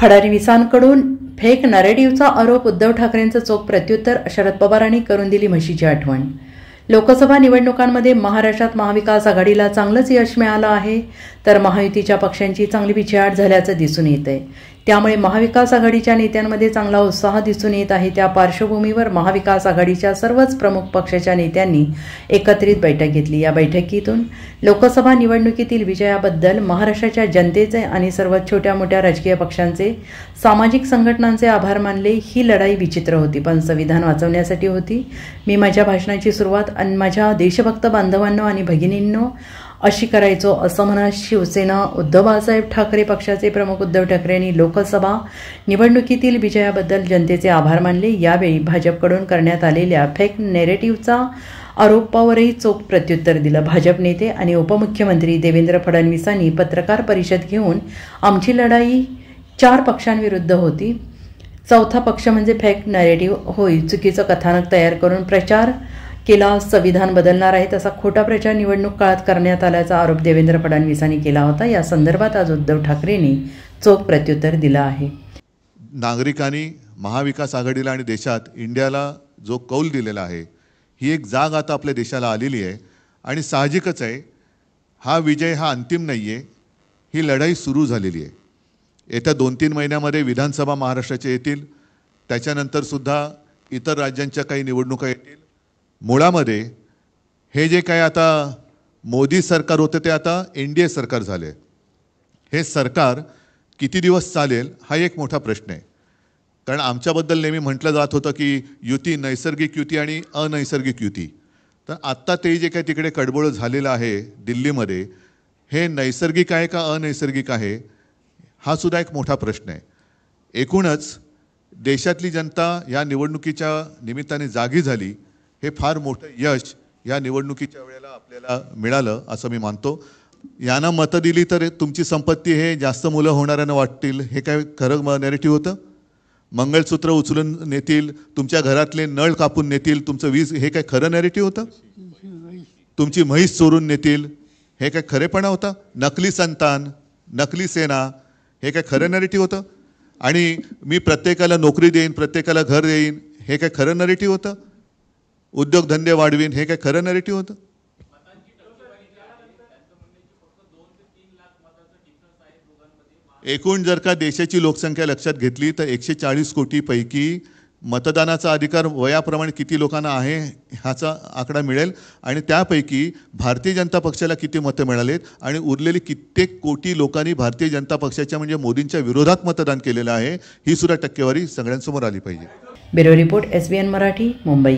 फडणवीसांकडून fake नरेटिव्हचा आरोप, उद्धव ठाकरेंचं चोख प्रत्युत्तर, शरद पवारांनी करून दिली म्हशीची आठवण। लोकसभा निवडणुकांमध्ये महाराष्ट्रात महाविकास आघाडीला चांगलंच यश मिळालं आहे, तर महायुतीच्या पक्षांची चांगली पिछेहाट झाल्याचं दिसून येतंय। त्यामुळे महाविकास आघाडीच्या नेत्यांमध्ये चांगला उत्साह दिसून येत आहे। त्या पार्श्वभूमीवर महाविकास आघाडीच्या सर्वच प्रमुख पक्षाच्या नेत्यांनी एकत्रित बैठक घेतली। या बैठकीतून लोकसभा निवडणुकीतील विजयाबद्दल महाराष्ट्राच्या जनतेचे आणि सर्व छोट्या मोठ्या राजकीय पक्षांचे, सामाजिक संघटनांचे आभार मानले। ही लढाई विचित्र होती, पण संविधान वाचवण्यासाठी होती। मी माझ्या भाषणाची सुरुवात माझ्या देशभक्त बांधवांनो आणि भगिनींनो अशी करायचो, असं म्हणत शिवसेना उद्धव बाळासाहेब ठाकरे पक्षाचे प्रमुख उद्धव ठाकरे यांनी लोकसभा निवडणुकीतील विजयाबद्दल जनतेचे आभार मानले। यावेळी भाजपकडून करण्यात आलेल्या फेक नरेटिव्हचा आरोपावरही चोख प्रत्युत्तर दिलं। भाजप नेते आणि उपमुख्यमंत्री देवेंद्र फडणवीसांनी पत्रकार परिषद घेऊन आमची लढाई 4 पक्षांविरुद्ध होती, चौथा पक्ष म्हणजे फेक नरेटिव्ह होय, चुकीचं कथानक तयार करून प्रचार केला, संविधान बदलणार आहे तसा खोटा प्रचार निवडणूक काळात करण्यात आल्याचा आरोप देवेंद्र फडणवीसांनी केला होता। या संदर्भात आज उद्धव ठाकरेंनी चोख प्रत्युत्तर दिलं आहे। नागरिकांनी महाविकास आघाडीला आणि देशात इंडियाला जो कौल दिलेला आहे, ही एक जाग आता आपल्या देशाला आलेली आहे आणि साहजिकच आहे, हा विजय हा अंतिम नाही आहे, ही लढाई सुरू झालेली आहे। येत्या 2-3 महिन्यामध्ये विधानसभा महाराष्ट्राच्या येतील, त्याच्यानंतरसुद्धा इतर राज्यांच्या काही निवडणुका येतील। मुळामध्ये हे जे काय आता मोदी सरकार होतं ते आता NDA सरकार झाले। हे सरकार किती दिवस चालेल हा एक मोठा प्रश्न आहे, कारण आमच्याबद्दल नेहमी म्हटलं जात होतं की युती, नैसर्गिक युती आणि अनैसर्गिक युती। तर आत्ता ते जे काय तिकडे कडबोळ झालेलं आहे दिल्लीमध्ये, हे नैसर्गिक आहे का अनैसर्गिक आहे हा सुद्धा एक मोठा प्रश्न आहे। एकूणच देशातली जनता या निवडणुकीच्या निमित्ताने जागी झाली, हे फार मोठं यश या निवडणुकीच्या वेळेला आपल्याला मिळालं असं मी मानतो। यांना मतं दिली तर तुमची संपत्ती हे जास्त मुलं होणाऱ्यांना वाटतील, हे काय खरं नॅरेटिव्ह होतं? मंगळसूत्र उचलून नेतील, तुमच्या घरातले नळ कापून नेतील, तुमचं वीज, हे काय खरं नॅरेटिव्ह होतं? तुमची म्हैस चोरून नेतील, हे काय खरेपणा होता? नकली संतान, नकली सेना, हे काय खरं नॅरेटिव्ह होतं? आणि मी प्रत्येकाला नोकरी देईन, प्रत्येकाला घर देईन, हे काय खरं नॅरेटिव्ह होतं? उद्योगधंदे वाढवीन, हे काय खरं नॅरेटिव्ह होतं? एकूण जर का देशाची लोकसंख्या लक्षात घेतली तर 140 कोटी पैकी मतदानाचा अधिकार वयाप्रमाणे किती लोकांना आहे ह्याचा आकडा मिळेल, आणि त्यापैकी भारतीय जनता पक्षाला किती मतं मिळालेत आणि उरलेली कित्येक कोटी लोकांनी भारतीय जनता पक्षाच्या म्हणजे मोदींच्या विरोधात मतदान केलेलं आहे, ही सुद्धा टक्केवारी सगळ्यांसमोर आली पाहिजे। Bureau report, SBN Marathi, Mumbai.